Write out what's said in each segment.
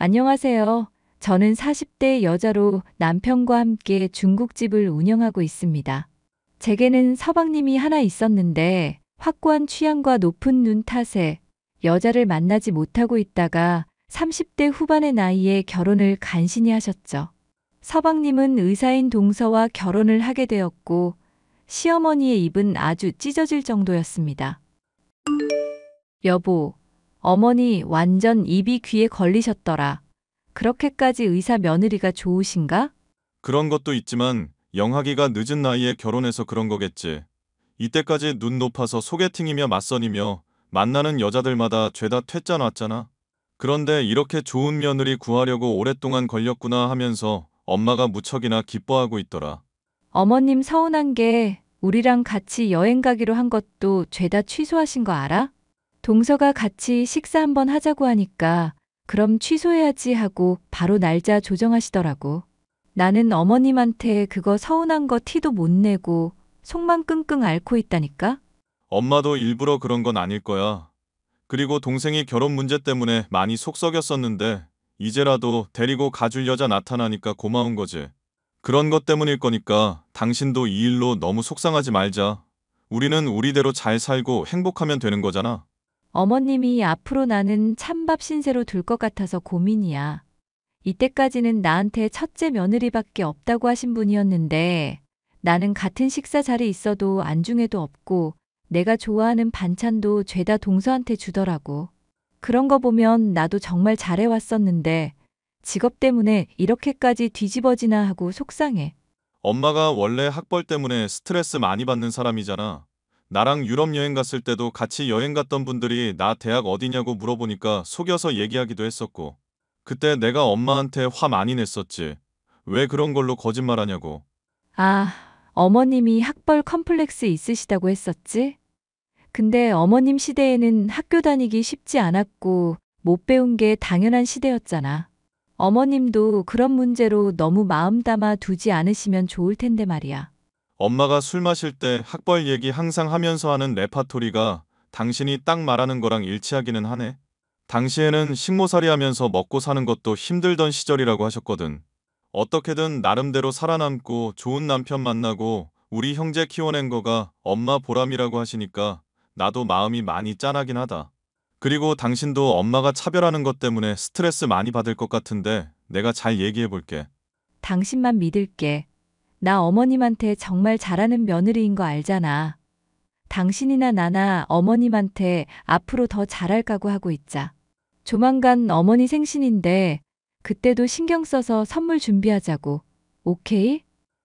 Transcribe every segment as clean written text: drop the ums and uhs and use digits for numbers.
안녕하세요. 저는 40대 여자로 남편과 함께 중국집을 운영하고 있습니다. 제게는 서방님이 하나 있었는데 확고한 취향과 높은 눈 탓에 여자를 만나지 못하고 있다가 30대 후반의 나이에 결혼을 간신히 하셨죠. 서방님은 의사인 동서와 결혼을 하게 되었고 시어머니의 입은 아주 찢어질 정도였습니다. 여보, 어머니 완전 입이 귀에 걸리셨더라. 그렇게까지 의사 며느리가 좋으신가? 그런 것도 있지만 영하기가 늦은 나이에 결혼해서 그런 거겠지. 이때까지 눈 높아서 소개팅이며 맞선이며 만나는 여자들마다 죄다 퇴짜 놨잖아. 그런데 이렇게 좋은 며느리 구하려고 오랫동안 걸렸구나 하면서 엄마가 무척이나 기뻐하고 있더라. 어머님 서운한 게 우리랑 같이 여행 가기로 한 것도 죄다 취소하신 거 알아? 동서가 같이 식사 한번 하자고 하니까 그럼 취소해야지 하고 바로 날짜 조정하시더라고. 나는 어머님한테 그거 서운한 거 티도 못 내고 속만 끙끙 앓고 있다니까? 엄마도 일부러 그런 건 아닐 거야. 그리고 동생이 결혼 문제 때문에 많이 속 썩였었는데 이제라도 데리고 가줄 여자 나타나니까 고마운 거지. 그런 것 때문일 거니까 당신도 이 일로 너무 속상하지 말자. 우리는 우리대로 잘 살고 행복하면 되는 거잖아. 어머님이 앞으로 나는 찬밥 신세로 둘 것 같아서 고민이야. 이때까지는 나한테 첫째 며느리밖에 없다고 하신 분이었는데 나는 같은 식사 자리에 있어도 안중에도 없고 내가 좋아하는 반찬도 죄다 동서한테 주더라고. 그런 거 보면 나도 정말 잘해왔었는데 직업 때문에 이렇게까지 뒤집어지나 하고 속상해. 엄마가 원래 학벌 때문에 스트레스 많이 받는 사람이잖아. 나랑 유럽 여행 갔을 때도 같이 여행 갔던 분들이 나 대학 어디냐고 물어보니까 속여서 얘기하기도 했었고. 그때 내가 엄마한테 화 많이 냈었지. 왜 그런 걸로 거짓말하냐고. 아, 어머님이 학벌 컴플렉스 있으시다고 했었지? 근데 어머님 시대에는 학교 다니기 쉽지 않았고 못 배운 게 당연한 시대였잖아. 어머님도 그런 문제로 너무 마음 담아 두지 않으시면 좋을 텐데 말이야. 엄마가 술 마실 때 학벌 얘기 항상 하면서 하는 레파토리가 당신이 딱 말하는 거랑 일치하기는 하네. 당시에는 식모살이 하면서 먹고 사는 것도 힘들던 시절이라고 하셨거든. 어떻게든 나름대로 살아남고 좋은 남편 만나고 우리 형제 키워낸 거가 엄마 보람이라고 하시니까 나도 마음이 많이 짠하긴 하다. 그리고 당신도 엄마가 차별하는 것 때문에 스트레스 많이 받을 것 같은데 내가 잘 얘기해 볼게. 당신만 믿을게. 나 어머님한테 정말 잘하는 며느리인 거 알잖아. 당신이나 나나 어머님한테 앞으로 더 잘할 각오 하고 있자. 조만간 어머니 생신인데 그때도 신경 써서 선물 준비하자고. 오케이?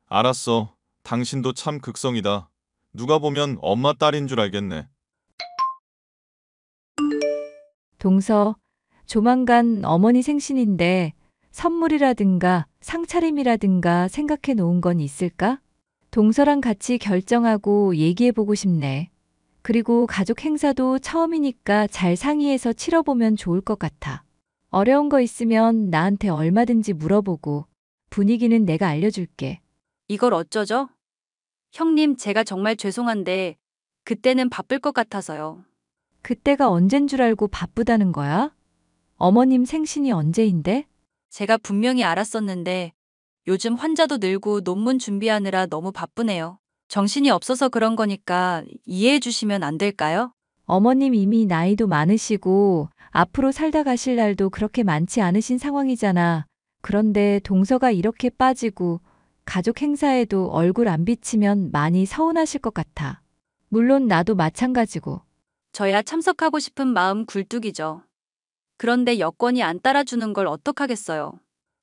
알았어. 당신도 참 극성이다. 누가 보면 엄마 딸인 줄 알겠네. 동서, 조만간 어머니 생신인데 선물이라든가 상차림이라든가 생각해 놓은 건 있을까? 동서랑 같이 결정하고 얘기해 보고 싶네. 그리고 가족 행사도 처음이니까 잘 상의해서 치러보면 좋을 것 같아. 어려운 거 있으면 나한테 얼마든지 물어보고 분위기는 내가 알려줄게. 이걸 어쩌죠? 형님, 제가 정말 죄송한데 그때는 바쁠 것 같아서요. 그때가 언젠 줄 알고 바쁘다는 거야? 어머님 생신이 언제인데? 제가 분명히 알았었는데 요즘 환자도 늘고 논문 준비하느라 너무 바쁘네요. 정신이 없어서 그런 거니까 이해해 주시면 안 될까요? 어머님 이미 나이도 많으시고 앞으로 살다 가실 날도 그렇게 많지 않으신 상황이잖아. 그런데 동서가 이렇게 빠지고 가족 행사에도 얼굴 안 비치면 많이 서운하실 것 같아. 물론 나도 마찬가지고. 저야 참석하고 싶은 마음 굴뚝이죠. 그런데 여건이 안 따라주는 걸 어떡하겠어요.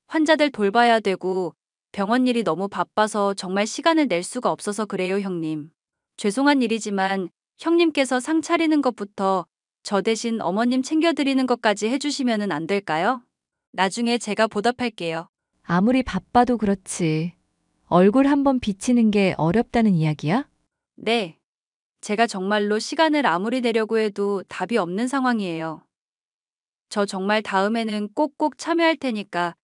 환자들 돌봐야 되고 병원 일이 너무 바빠서 정말 시간을 낼 수가 없어서 그래요, 형님. 죄송한 일이지만 형님께서 상 차리는 것부터 저 대신 어머님 챙겨드리는 것까지 해주시면 안 될까요? 나중에 제가 보답할게요. 아무리 바빠도 그렇지. 얼굴 한번 비치는 게 어렵다는 이야기야? 네. 제가 정말로 시간을 아무리 내려고 해도 답이 없는 상황이에요. 저 정말 다음에는 꼭꼭 참여할 테니까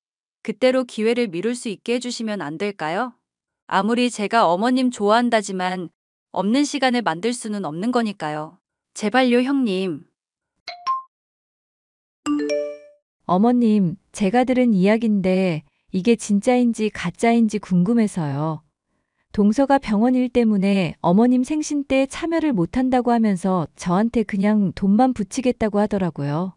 그때로 기회를 미룰 수 있게 해주시면 안 될까요? 아무리 제가 어머님 좋아한다지만 없는 시간을 만들 수는 없는 거니까요. 제발요, 형님. 어머님, 제가 들은 이야기인데 이게 진짜인지 가짜인지 궁금해서요. 동서가 병원 일 때문에 어머님 생신 때 참여를 못한다고 하면서 저한테 그냥 돈만 붙이겠다고 하더라고요.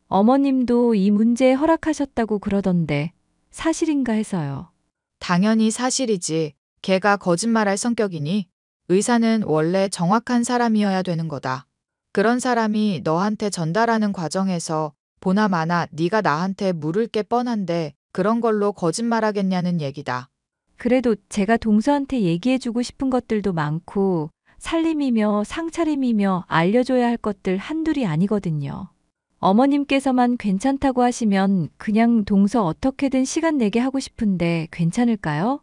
어머님도 이 문제에 허락하셨다고 그러던데 사실인가 해서요. 당연히 사실이지. 걔가 거짓말할 성격이니 의사는 원래 정확한 사람이어야 되는 거다. 그런 사람이 너한테 전달하는 과정에서 보나마나 네가 나한테 물을 게 뻔한데 그런 걸로 거짓말하겠냐는 얘기다. 그래도 제가 동서한테 얘기해주고 싶은 것들도 많고 살림이며 상차림이며 알려줘야 할 것들 한둘이 아니거든요. 어머님께서만 괜찮다고 하시면 그냥 동서 어떻게든 시간 내게 하고 싶은데 괜찮을까요?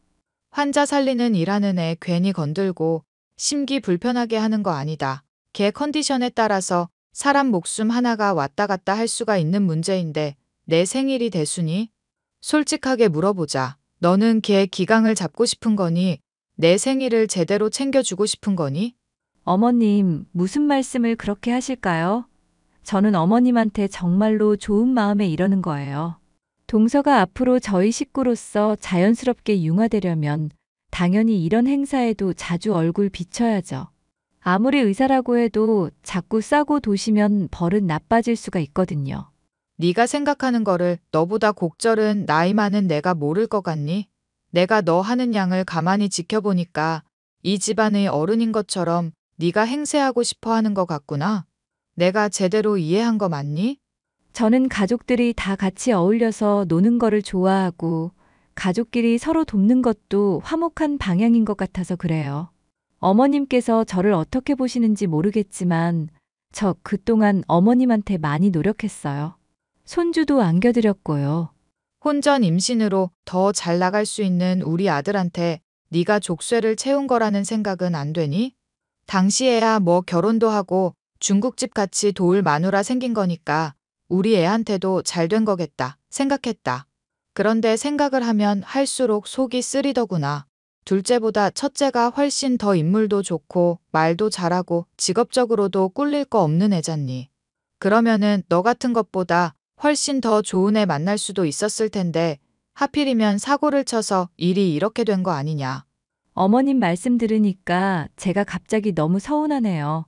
환자 살리는 일하는 애 괜히 건들고 심기 불편하게 하는 거 아니다. 걔 컨디션에 따라서 사람 목숨 하나가 왔다 갔다 할 수가 있는 문제인데 내 생일이 대수니? 솔직하게 물어보자. 너는 걔 기강을 잡고 싶은 거니? 내 생일을 제대로 챙겨주고 싶은 거니? 어머님, 무슨 말씀을 그렇게 하실까요? 저는 어머님한테 정말로 좋은 마음에 이러는 거예요. 동서가 앞으로 저희 식구로서 자연스럽게 융화되려면 당연히 이런 행사에도 자주 얼굴 비춰야죠. 아무리 의사라고 해도 자꾸 싸고 도시면 버릇 나빠질 수가 있거든요. 네가 생각하는 거를 너보다 곡절은 나이 많은 내가 모를 것 같니? 내가 너 하는 양을 가만히 지켜보니까 이 집안의 어른인 것처럼 네가 행세하고 싶어 하는 것 같구나. 내가 제대로 이해한 거 맞니? 저는 가족들이 다 같이 어울려서 노는 거를 좋아하고 가족끼리 서로 돕는 것도 화목한 방향인 것 같아서 그래요. 어머님께서 저를 어떻게 보시는지 모르겠지만 저 그동안 어머님한테 많이 노력했어요. 손주도 안겨드렸고요. 혼전 임신으로 더 잘 나갈 수 있는 우리 아들한테 네가 족쇄를 채운 거라는 생각은 안 되니? 당시에야 뭐 결혼도 하고 중국집 같이 도울 마누라 생긴 거니까 우리 애한테도 잘 된 거겠다 생각했다. 그런데 생각을 하면 할수록 속이 쓰리더구나. 둘째보다 첫째가 훨씬 더 인물도 좋고 말도 잘하고 직업적으로도 꿀릴 거 없는 애잖니. 그러면은 너 같은 것보다 훨씬 더 좋은 애 만날 수도 있었을 텐데 하필이면 사고를 쳐서 일이 이렇게 된 거 아니냐. 어머님 말씀 들으니까 제가 갑자기 너무 서운하네요.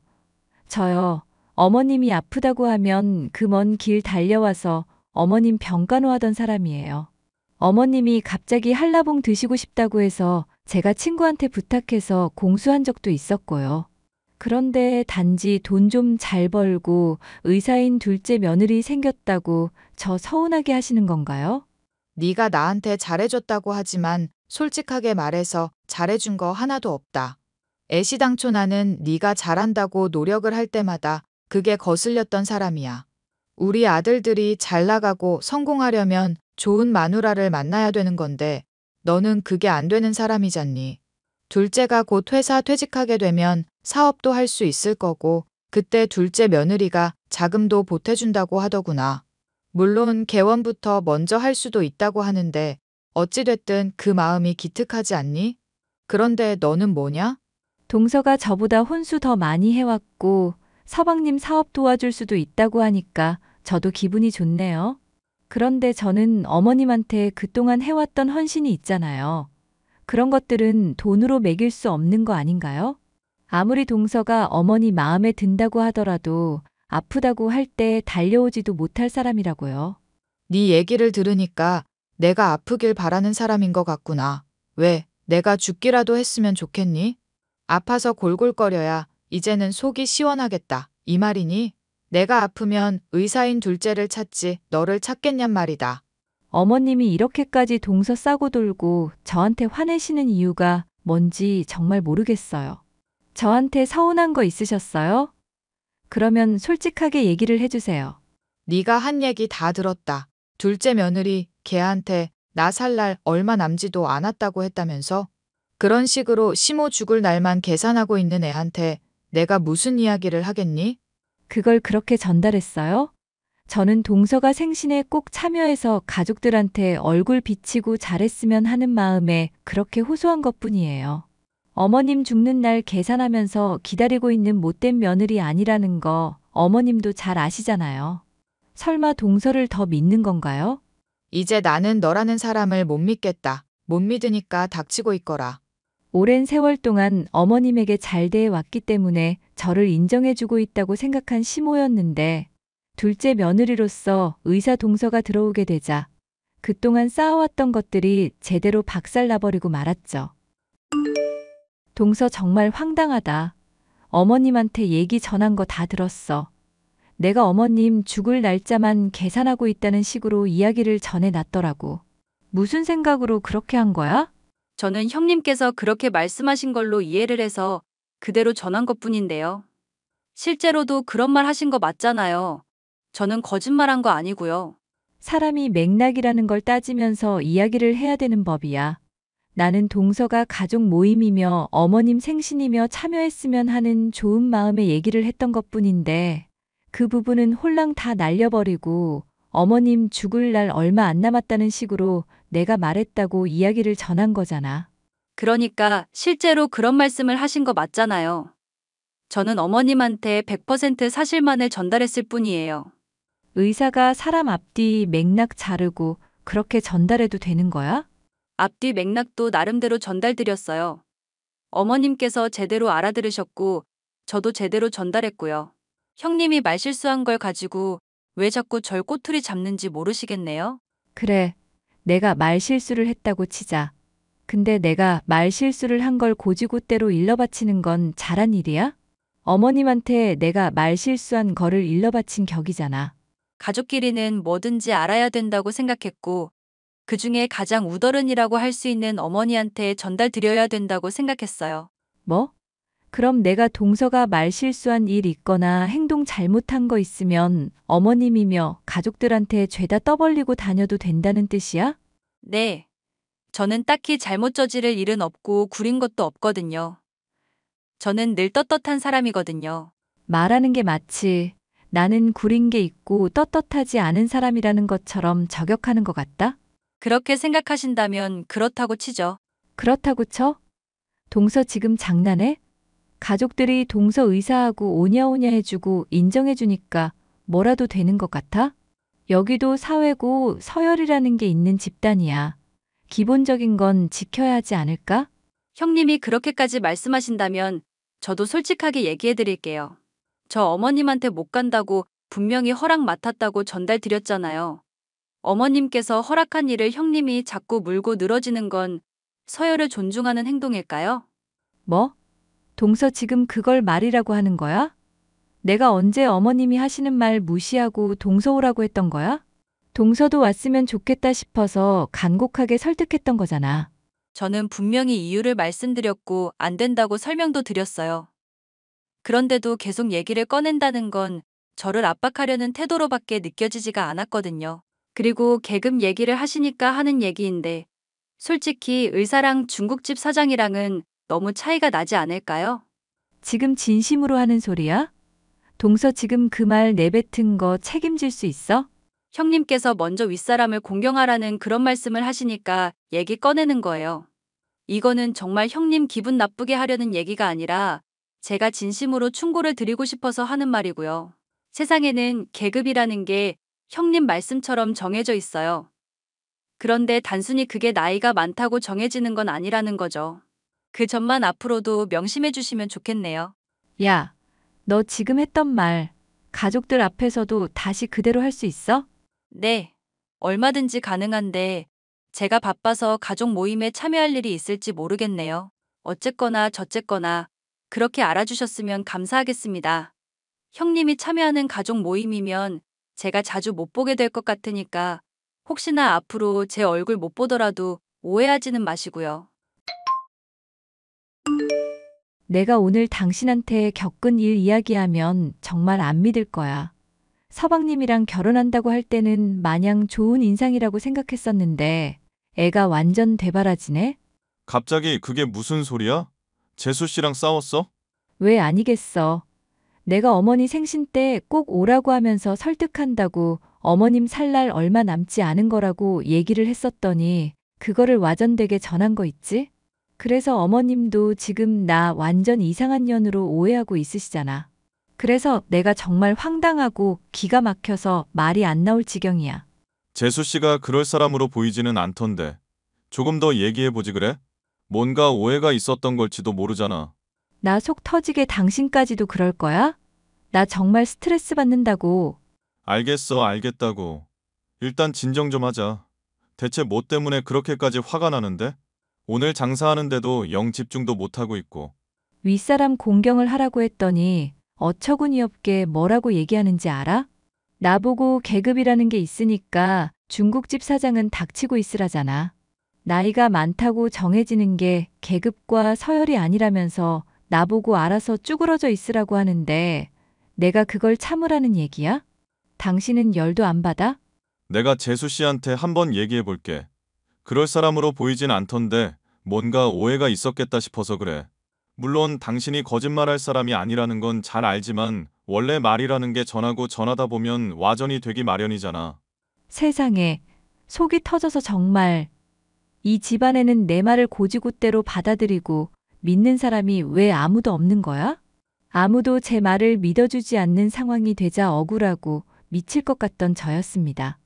저요, 어머님이 아프다고 하면 그 먼 길 달려와서 어머님 병간호하던 사람이에요. 어머님이 갑자기 한라봉 드시고 싶다고 해서 제가 친구한테 부탁해서 공수한 적도 있었고요. 그런데 단지 돈 좀 잘 벌고 의사인 둘째 며느리 생겼다고 저 서운하게 하시는 건가요? 네가 나한테 잘해줬다고 하지만 솔직하게 말해서 잘해준 거 하나도 없다. 애시당초 나는 네가 잘한다고 노력을 할 때마다 그게 거슬렸던 사람이야. 우리 아들들이 잘 나가고 성공하려면 좋은 마누라를 만나야 되는 건데 너는 그게 안 되는 사람이잖니. 둘째가 곧 회사 퇴직하게 되면 사업도 할 수 있을 거고 그때 둘째 며느리가 자금도 보태준다고 하더구나. 물론 개원부터 먼저 할 수도 있다고 하는데 어찌됐든 그 마음이 기특하지 않니? 그런데 너는 뭐냐? 동서가 저보다 혼수 더 많이 해왔고 서방님 사업 도와줄 수도 있다고 하니까 저도 기분이 좋네요. 그런데 저는 어머님한테 그동안 해왔던 헌신이 있잖아요. 그런 것들은 돈으로 매길 수 없는 거 아닌가요? 아무리 동서가 어머니 마음에 든다고 하더라도 아프다고 할 때 달려오지도 못할 사람이라고요. 네 얘기를 들으니까 내가 아프길 바라는 사람인 것 같구나. 왜, 내가 죽기라도 했으면 좋겠니? 아파서 골골거려야 이제는 속이 시원하겠다. 이 말이니? 내가 아프면 의사인 둘째를 찾지 너를 찾겠냔 말이다. 어머님이 이렇게까지 동서 싸고 돌고 저한테 화내시는 이유가 뭔지 정말 모르겠어요. 저한테 서운한 거 있으셨어요? 그러면 솔직하게 얘기를 해주세요. 네가 한 얘기 다 들었다. 둘째 며느리 걔한테 나 살 날 얼마 남지도 않았다고 했다면서? 그런 식으로 심호 죽을 날만 계산하고 있는 애한테 내가 무슨 이야기를 하겠니? 그걸 그렇게 전달했어요? 저는 동서가 생신에 꼭 참여해서 가족들한테 얼굴 비치고 잘했으면 하는 마음에 그렇게 호소한 것뿐이에요. 어머님 죽는 날 계산하면서 기다리고 있는 못된 며느리 아니라는 거 어머님도 잘 아시잖아요. 설마 동서를 더 믿는 건가요? 이제 나는 너라는 사람을 못 믿겠다. 못 믿으니까 닥치고 있거라. 오랜 세월 동안 어머님에게 잘 대해 왔기 때문에 저를 인정해주고 있다고 생각한 시모였는데 둘째 며느리로서 의사 동서가 들어오게 되자 그동안 쌓아왔던 것들이 제대로 박살나버리고 말았죠. 동서 정말 황당하다. 어머님한테 얘기 전한 거 다 들었어. 내가 어머님 죽을 날짜만 계산하고 있다는 식으로 이야기를 전해놨더라고. 무슨 생각으로 그렇게 한 거야? 저는 형님께서 그렇게 말씀하신 걸로 이해를 해서 그대로 전한 것뿐인데요. 실제로도 그런 말 하신 거 맞잖아요. 저는 거짓말한 거 아니고요. 사람이 맥락이라는 걸 따지면서 이야기를 해야 되는 법이야. 나는 동서가 가족 모임이며 어머님 생신이며 참여했으면 하는 좋은 마음에 얘기를 했던 것뿐인데 그 부분은 홀랑 다 날려버리고 어머님 죽을 날 얼마 안 남았다는 식으로 내가 말했다고 이야기를 전한 거잖아. 그러니까 실제로 그런 말씀을 하신 거 맞잖아요. 저는 어머님한테 100% 사실만을 전달했을 뿐이에요. 의사가 사람 앞뒤 맥락 자르고 그렇게 전달해도 되는 거야? 앞뒤 맥락도 나름대로 전달드렸어요. 어머님께서 제대로 알아들으셨고 저도 제대로 전달했고요. 형님이 말실수한 걸 가지고 왜 자꾸 절 꼬투리 잡는지 모르시겠네요. 그래, 내가 말실수를 했다고 치자. 근데 내가 말실수를 한 걸 고지고대로 일러바치는 건 잘한 일이야? 어머님한테 내가 말실수한 거를 일러바친 격이잖아. 가족끼리는 뭐든지 알아야 된다고 생각했고 그중에 가장 우더른이라고 할 수 있는 어머니한테 전달드려야 된다고 생각했어요. 뭐? 그럼 내가 동서가 말실수한 일 있거나 행동 잘못한 거 있으면 어머님이며 가족들한테 죄다 떠벌리고 다녀도 된다는 뜻이야? 네. 저는 딱히 잘못 저지를 일은 없고 구린 것도 없거든요. 저는 늘 떳떳한 사람이거든요. 말하는 게 마치 나는 구린 게 있고 떳떳하지 않은 사람이라는 것처럼 저격하는 것 같다? 그렇게 생각하신다면 그렇다고 치죠. 그렇다고 쳐? 동서 지금 장난해? 가족들이 동서 의사하고 오냐오냐 해주고 인정해주니까 뭐라도 되는 것 같아? 여기도 사회고 서열이라는 게 있는 집단이야. 기본적인 건 지켜야 하지 않을까? 형님이 그렇게까지 말씀하신다면 저도 솔직하게 얘기해 드릴게요. 저 어머님한테 못 간다고 분명히 허락 맡았다고 전달드렸잖아요. 어머님께서 허락한 일을 형님이 자꾸 물고 늘어지는 건 서열을 존중하는 행동일까요? 뭐? 동서 지금 그걸 말이라고 하는 거야? 내가 언제 어머님이 하시는 말 무시하고 동서 오라고 했던 거야? 동서도 왔으면 좋겠다 싶어서 간곡하게 설득했던 거잖아. 저는 분명히 이유를 말씀드렸고 안 된다고 설명도 드렸어요. 그런데도 계속 얘기를 꺼낸다는 건 저를 압박하려는 태도로밖에 느껴지지가 않았거든요. 그리고 계급 얘기를 하시니까 하는 얘기인데 솔직히 의사랑 중국집 사장이랑은 너무 차이가 나지 않을까요? 지금 진심으로 하는 소리야? 동서 지금 그 말 내뱉은 거 책임질 수 있어? 형님께서 먼저 윗사람을 공경하라는 그런 말씀을 하시니까 얘기 꺼내는 거예요. 이거는 정말 형님 기분 나쁘게 하려는 얘기가 아니라 제가 진심으로 충고를 드리고 싶어서 하는 말이고요. 세상에는 계급이라는 게 형님 말씀처럼 정해져 있어요. 그런데 단순히 그게 나이가 많다고 정해지는 건 아니라는 거죠. 그 점만 앞으로도 명심해 주시면 좋겠네요. 야, 너 지금 했던 말 가족들 앞에서도 다시 그대로 할 수 있어? 네, 얼마든지 가능한데 제가 바빠서 가족 모임에 참여할 일이 있을지 모르겠네요. 어쨌거나 저쨌거나 그렇게 알아주셨으면 감사하겠습니다. 형님이 참여하는 가족 모임이면 제가 자주 못 보게 될 것 같으니까 혹시나 앞으로 제 얼굴 못 보더라도 오해하지는 마시고요. 내가 오늘 당신한테 겪은 일 이야기하면 정말 안 믿을 거야. 서방님이랑 결혼한다고 할 때는 마냥 좋은 인상이라고 생각했었는데 애가 완전 대바라지네? 갑자기 그게 무슨 소리야? 재수 씨랑 싸웠어? 왜 아니겠어. 내가 어머니 생신 때 꼭 오라고 하면서 설득한다고 어머님 살 날 얼마 남지 않은 거라고 얘기를 했었더니 그거를 와전되게 전한 거 있지? 그래서 어머님도 지금 나 완전 이상한 년으로 오해하고 있으시잖아. 그래서 내가 정말 황당하고 기가 막혀서 말이 안 나올 지경이야. 재수 씨가 그럴 사람으로 보이지는 않던데. 조금 더 얘기해보지 그래? 뭔가 오해가 있었던 걸지도 모르잖아. 나 속 터지게 당신까지도 그럴 거야? 나 정말 스트레스 받는다고. 알겠어, 알겠다고. 일단 진정 좀 하자. 대체 뭐 때문에 그렇게까지 화가 나는데? 오늘 장사하는데도 영 집중도 못하고 있고. 윗사람 공경을 하라고 했더니 어처구니 없게 뭐라고 얘기하는지 알아? 나보고 계급이라는 게 있으니까 중국집 사장은 닥치고 있으라잖아. 나이가 많다고 정해지는 게 계급과 서열이 아니라면서 나보고 알아서 쭈그러져 있으라고 하는데 내가 그걸 참으라는 얘기야? 당신은 열도 안 받아? 내가 재수 씨한테 한번 얘기해 볼게. 그럴 사람으로 보이진 않던데 뭔가 오해가 있었겠다 싶어서 그래. 물론 당신이 거짓말할 사람이 아니라는 건 잘 알지만 원래 말이라는 게 전하고 전하다 보면 와전이 되기 마련이잖아. 세상에, 속이 터져서 정말. 이 집안에는 내 말을 고지고대로 받아들이고 믿는 사람이 왜 아무도 없는 거야? 아무도 제 말을 믿어주지 않는 상황이 되자 억울하고 미칠 것 같던 저였습니다.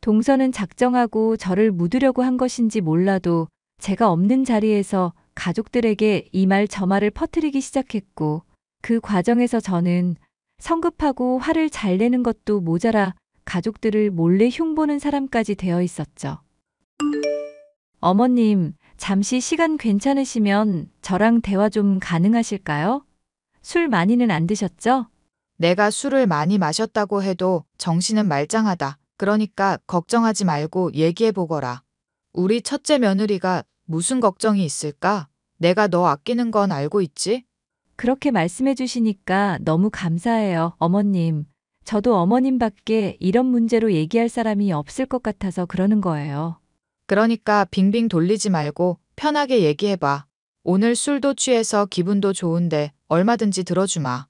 동서는 작정하고 저를 묻으려고 한 것인지 몰라도 제가 없는 자리에서 가족들에게 이 말 저 말을 퍼뜨리기 시작했고 그 과정에서 저는 성급하고 화를 잘 내는 것도 모자라 가족들을 몰래 흉보는 사람까지 되어 있었죠. 어머님, 잠시 시간 괜찮으시면 저랑 대화 좀 가능하실까요? 술 많이는 안 드셨죠? 내가 술을 많이 마셨다고 해도 정신은 말짱하다. 그러니까 걱정하지 말고 얘기해 보거라. 우리 첫째 며느리가 무슨 걱정이 있을까? 내가 너 아끼는 건 알고 있지? 그렇게 말씀해 주시니까 너무 감사해요, 어머님. 저도 어머님밖에 이런 문제로 얘기할 사람이 없을 것 같아서 그러는 거예요. 그러니까 빙빙 돌리지 말고 편하게 얘기해봐. 오늘 술도 취해서 기분도 좋은데 얼마든지 들어주마.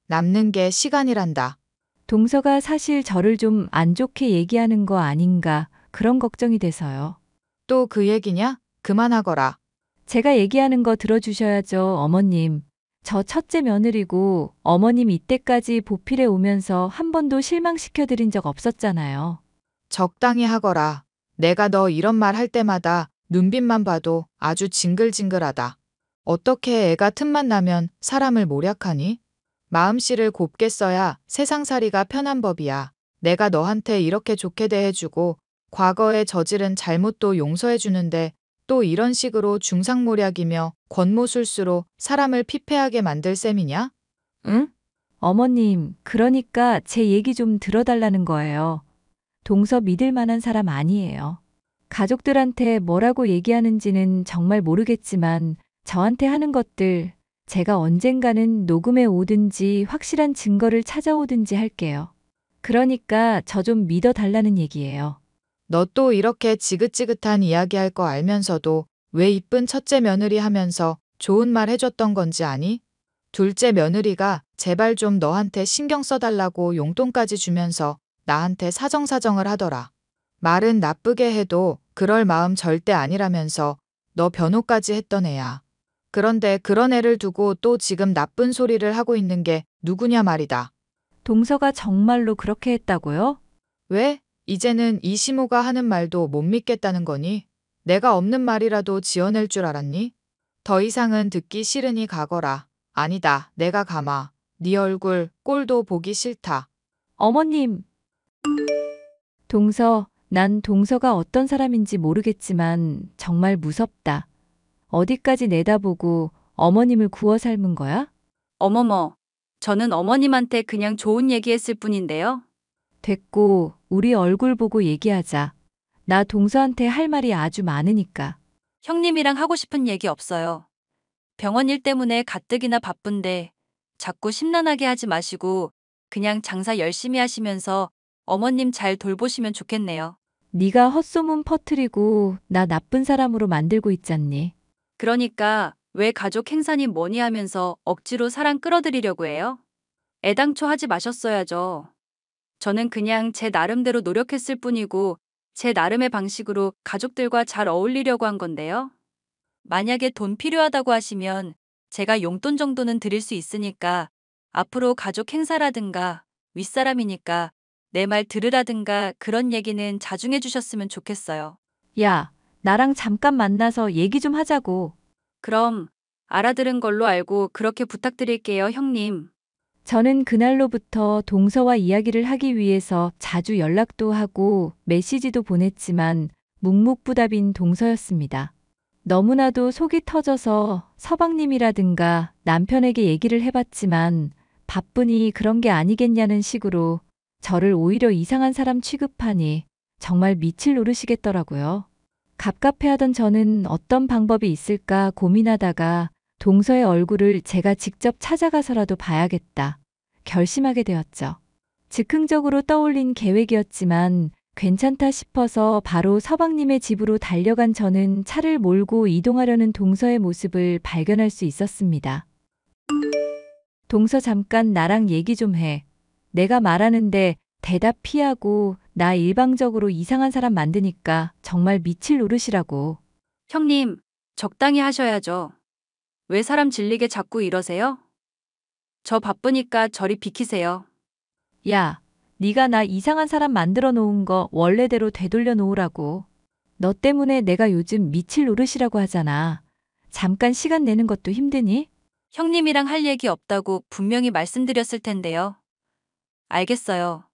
남는 게 시간이란다. 동서가 사실 저를 좀 안 좋게 얘기하는 거 아닌가 그런 걱정이 돼서요. 또 그 얘기냐? 그만하거라. 제가 얘기하는 거 들어주셔야죠, 어머님. 저 첫째 며느리고 어머님 이때까지 보필해 오면서 한 번도 실망시켜드린 적 없었잖아요. 적당히 하거라. 내가 너 이런 말 할 때마다 눈빛만 봐도 아주 징글징글하다. 어떻게 애가 틈만 나면 사람을 모략하니? 마음씨를 곱게 써야 세상살이가 편한 법이야. 내가 너한테 이렇게 좋게 대해주고 과거에 저지른 잘못도 용서해주는데 또 이런 식으로 중상모략이며 권모술수로 사람을 피폐하게 만들 셈이냐? 응? 어머님, 그러니까 제 얘기 좀 들어달라는 거예요. 동서 믿을 만한 사람 아니에요. 가족들한테 뭐라고 얘기하는지는 정말 모르겠지만 저한테 하는 것들 제가 언젠가는 녹음해 오든지 확실한 증거를 찾아오든지 할게요. 그러니까 저 좀 믿어달라는 얘기예요. 너 또 이렇게 지긋지긋한 이야기할 거 알면서도 왜 이쁜 첫째 며느리 하면서 좋은 말 해줬던 건지 아니? 둘째 며느리가 제발 좀 너한테 신경 써달라고 용돈까지 주면서 나한테 사정사정을 하더라. 말은 나쁘게 해도 그럴 마음 절대 아니라면서 너 변호까지 했던 애야. 그런데 그런 애를 두고 또 지금 나쁜 소리를 하고 있는 게 누구냐 말이다. 동서가 정말로 그렇게 했다고요? 왜? 이제는 이 시모가 하는 말도 못 믿겠다는 거니? 내가 없는 말이라도 지어낼 줄 알았니? 더 이상은 듣기 싫으니 가거라. 아니다, 내가 가마. 네 얼굴 꼴도 보기 싫다. 어머님! 동서, 난 동서가 어떤 사람인지 모르겠지만 정말 무섭다. 어디까지 내다보고 어머님을 구워 삶은 거야? 어머머, 저는 어머님한테 그냥 좋은 얘기했을 뿐인데요. 됐고, 우리 얼굴 보고 얘기하자. 나 동서한테 할 말이 아주 많으니까. 형님이랑 하고 싶은 얘기 없어요. 병원 일 때문에 가뜩이나 바쁜데 자꾸 심란하게 하지 마시고 그냥 장사 열심히 하시면서 어머님 잘 돌보시면 좋겠네요. 네가 헛소문 퍼뜨리고 나 나쁜 사람으로 만들고 있잖니. 그러니까 왜 가족 행사니 뭐니 하면서 억지로 사랑 끌어들이려고 해요? 애당초 하지 마셨어야죠. 저는 그냥 제 나름대로 노력했을 뿐이고 제 나름의 방식으로 가족들과 잘 어울리려고 한 건데요. 만약에 돈 필요하다고 하시면 제가 용돈 정도는 드릴 수 있으니까 앞으로 가족 행사라든가 윗사람이니까 내 말 들으라든가 그런 얘기는 자중해 주셨으면 좋겠어요. 야, 나랑 잠깐 만나서 얘기 좀 하자고. 그럼 알아들은 걸로 알고 그렇게 부탁드릴게요, 형님. 저는 그날로부터 동서와 이야기를 하기 위해서 자주 연락도 하고 메시지도 보냈지만 묵묵부답인 동서였습니다. 너무나도 속이 터져서 서방님이라든가 남편에게 얘기를 해봤지만 바쁘니 그런 게 아니겠냐는 식으로 저를 오히려 이상한 사람 취급하니 정말 밑을 노르시겠더라고요. 갑갑해하던 저는 어떤 방법이 있을까 고민하다가 동서의 얼굴을 제가 직접 찾아가서라도 봐야겠다 결심하게 되었죠. 즉흥적으로 떠올린 계획이었지만 괜찮다 싶어서 바로 서방님의 집으로 달려간 저는 차를 몰고 이동하려는 동서의 모습을 발견할 수 있었습니다. 동서 잠깐 나랑 얘기 좀 해. 내가 말하는데 대답 피하고 나 일방적으로 이상한 사람 만드니까 정말 밑을 노르시라고. 형님, 적당히 하셔야죠. 왜 사람 질리게 자꾸 이러세요? 저 바쁘니까 저리 비키세요. 야, 네가 나 이상한 사람 만들어 놓은 거 원래대로 되돌려 놓으라고. 너 때문에 내가 요즘 밑을 노르시라고 하잖아. 잠깐 시간 내는 것도 힘드니? 형님이랑 할 얘기 없다고 분명히 말씀드렸을 텐데요. 알겠어요.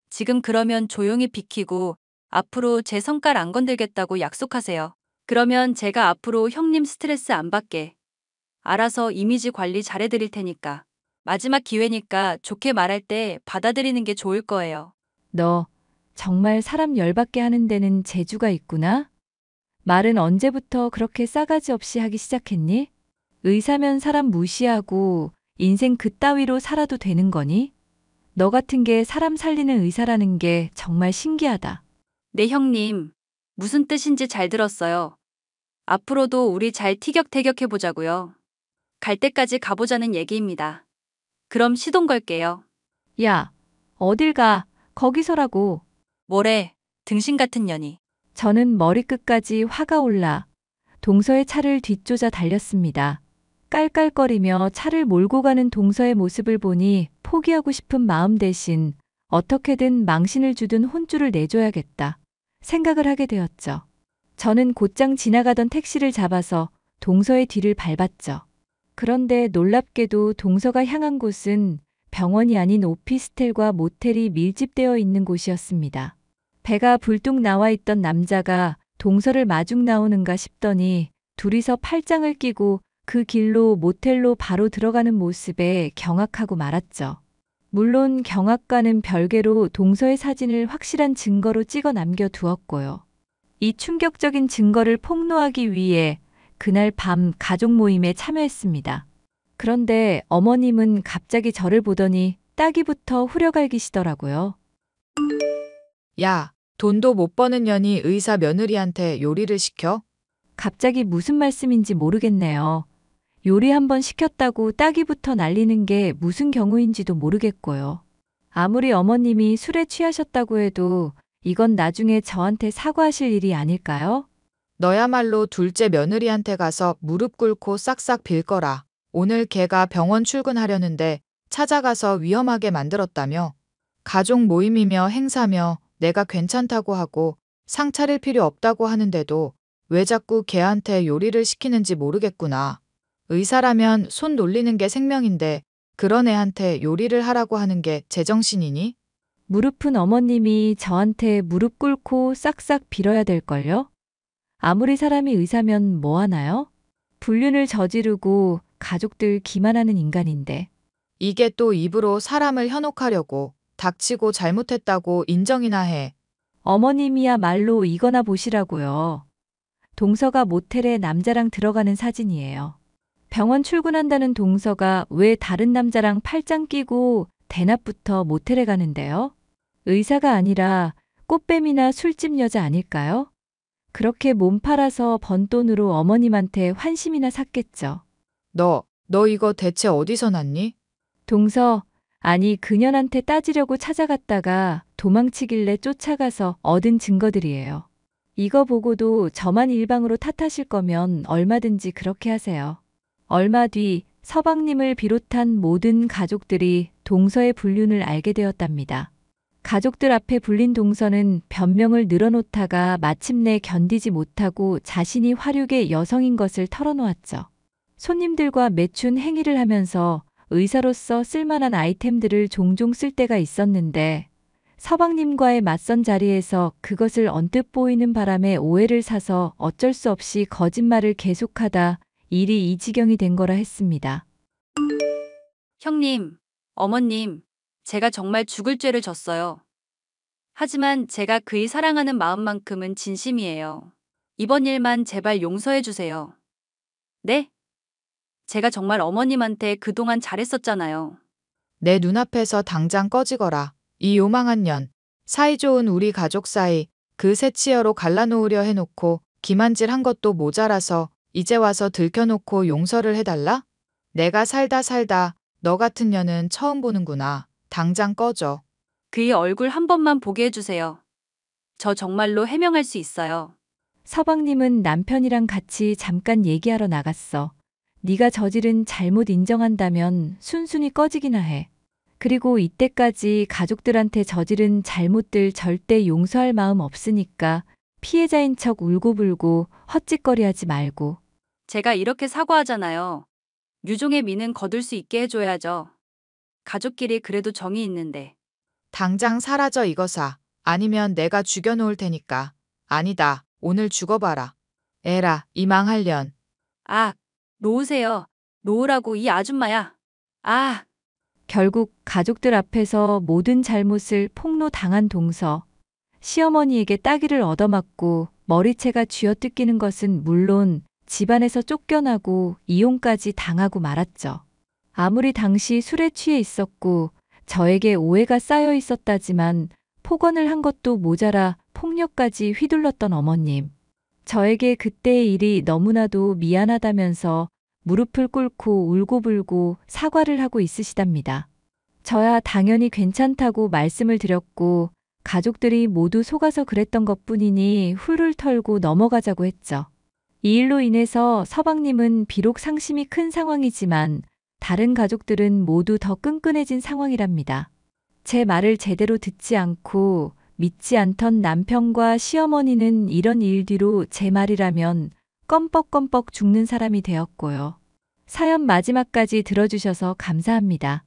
지금 그러면 조용히 비키고 앞으로 제 성깔 안 건들겠다고 약속하세요. 그러면 제가 앞으로 형님 스트레스 안 받게 알아서 이미지 관리 잘해드릴 테니까. 마지막 기회니까 좋게 말할 때 받아들이는 게 좋을 거예요. 너 정말 사람 열받게 하는 데는 재주가 있구나? 말은 언제부터 그렇게 싸가지 없이 하기 시작했니? 의사면 사람 무시하고 인생 그따위로 살아도 되는 거니? 너 같은 게 사람 살리는 의사라는 게 정말 신기하다. 네, 형님. 무슨 뜻인지 잘 들었어요. 앞으로도 우리 잘 티격태격해보자고요. 갈 때까지 가보자는 얘기입니다. 그럼 시동 걸게요. 야, 어딜 가? 거기서라고. 뭐래, 등신 같은 년이. 저는 머리끝까지 화가 올라 동서의 차를 뒤쫓아 달렸습니다. 깔깔거리며 차를 몰고 가는 동서의 모습을 보니 포기하고 싶은 마음 대신 어떻게든 망신을 주든 혼쭐을 내줘야겠다 생각을 하게 되었죠. 저는 곧장 지나가던 택시를 잡아서 동서의 뒤를 밟았죠. 그런데 놀랍게도 동서가 향한 곳은 병원이 아닌 오피스텔과 모텔이 밀집되어 있는 곳이었습니다. 배가 불뚝 나와 있던 남자가 동서를 마중 나오는가 싶더니 둘이서 팔짱을 끼고 그 길로 모텔로 바로 들어가는 모습에 경악하고 말았죠. 물론 경악과는 별개로 동서의 사진을 확실한 증거로 찍어 남겨 두었고요. 이 충격적인 증거를 폭로하기 위해 그날 밤 가족 모임에 참여했습니다. 그런데 어머님은 갑자기 저를 보더니 따귀부터 후려갈기시더라고요. 야, 돈도 못 버는 년이 의사 며느리한테 요리를 시켜? 갑자기 무슨 말씀인지 모르겠네요. 요리 한번 시켰다고 따귀부터 날리는 게 무슨 경우인지도 모르겠고요. 아무리 어머님이 술에 취하셨다고 해도 이건 나중에 저한테 사과하실 일이 아닐까요? 너야말로 둘째 며느리한테 가서 무릎 꿇고 싹싹 빌 거라. 오늘 걔가 병원 출근하려는데 찾아가서 위험하게 만들었다며. 가족 모임이며 행사며 내가 괜찮다고 하고 상 차릴 필요 없다고 하는데도 왜 자꾸 걔한테 요리를 시키는지 모르겠구나. 의사라면 손 놀리는 게 생명인데 그런 애한테 요리를 하라고 하는 게 제정신이니? 무릎은 어머님이 저한테 무릎 꿇고 싹싹 빌어야 될걸요? 아무리 사람이 의사면 뭐 하나요? 불륜을 저지르고 가족들 기만하는 인간인데. 이게 또 입으로 사람을 현혹하려고 닥치고 잘못했다고 인정이나 해. 어머님이야말로 이거나 보시라고요. 동서가 모텔에 남자랑 들어가는 사진이에요. 병원 출근한다는 동서가 왜 다른 남자랑 팔짱 끼고 대낮부터 모텔에 가는데요? 의사가 아니라 꽃뱀이나 술집 여자 아닐까요? 그렇게 몸 팔아서 번 돈으로 어머님한테 환심이나 샀겠죠. 너 이거 대체 어디서 났니? 동서, 아니 그년한테 따지려고 찾아갔다가 도망치길래 쫓아가서 얻은 증거들이에요. 이거 보고도 저만 일방으로 탓하실 거면 얼마든지 그렇게 하세요. 얼마 뒤 서방님을 비롯한 모든 가족들이 동서의 불륜을 알게 되었답니다. 가족들 앞에 불린 동서는 변명을 늘어놓다가 마침내 견디지 못하고 자신이 화류계 여성인 것을 털어놓았죠. 손님들과 매춘 행위를 하면서 의사로서 쓸만한 아이템들을 종종 쓸 때가 있었는데 서방님과의 맞선 자리에서 그것을 언뜻 보이는 바람에 오해를 사서 어쩔 수 없이 거짓말을 계속하다 일이 이 지경이 된 거라 했습니다. 형님, 어머님, 제가 정말 죽을 죄를 졌어요. 하지만 제가 그이 사랑하는 마음만큼은 진심이에요. 이번 일만 제발 용서해 주세요. 네? 제가 정말 어머님한테 그동안 잘했었잖아요. 내 눈앞에서 당장 꺼지거라. 이 요망한 년. 사이좋은 우리 가족 사이 그 새치여로 갈라놓으려 해놓고 기만질한 것도 모자라서 이제 와서 들켜놓고 용서를 해달라? 내가 살다 너 같은 년은 처음 보는구나. 당장 꺼져. 그이 얼굴 한 번만 보게 해주세요. 저 정말로 해명할 수 있어요. 서방님은 남편이랑 같이 잠깐 얘기하러 나갔어. 네가 저지른 잘못 인정한다면 순순히 꺼지기나 해. 그리고 이때까지 가족들한테 저지른 잘못들 절대 용서할 마음 없으니까 피해자인 척 울고불고 헛짓거리하지 말고. 제가 이렇게 사과하잖아요. 유종의 미는 거둘 수 있게 해줘야죠. 가족끼리 그래도 정이 있는데. 당장 사라져 이거사. 아니면 내가 죽여놓을 테니까. 아니다. 오늘 죽어봐라. 에라, 이 망할 년. 아, 놓으세요. 놓으라고 이 아줌마야. 아, 결국 가족들 앞에서 모든 잘못을 폭로당한 동서. 시어머니에게 따기를 얻어맞고 머리채가 쥐어뜯기는 것은 물론 집안에서 쫓겨나고 이혼까지 당하고 말았죠. 아무리 당시 술에 취해 있었고 저에게 오해가 쌓여 있었다지만 폭언을 한 것도 모자라 폭력까지 휘둘렀던 어머님. 저에게 그때의 일이 너무나도 미안하다면서 무릎을 꿇고 울고불고 사과를 하고 있으시답니다. 저야 당연히 괜찮다고 말씀을 드렸고 가족들이 모두 속아서 그랬던 것뿐이니 훌훌 털고 넘어가자고 했죠. 이 일로 인해서 서방님은 비록 상심이 큰 상황이지만 다른 가족들은 모두 더 끈끈해진 상황이랍니다. 제 말을 제대로 듣지 않고 믿지 않던 남편과 시어머니는 이런 일 뒤로 제 말이라면 껌뻑껌뻑 죽는 사람이 되었고요. 사연 마지막까지 들어주셔서 감사합니다.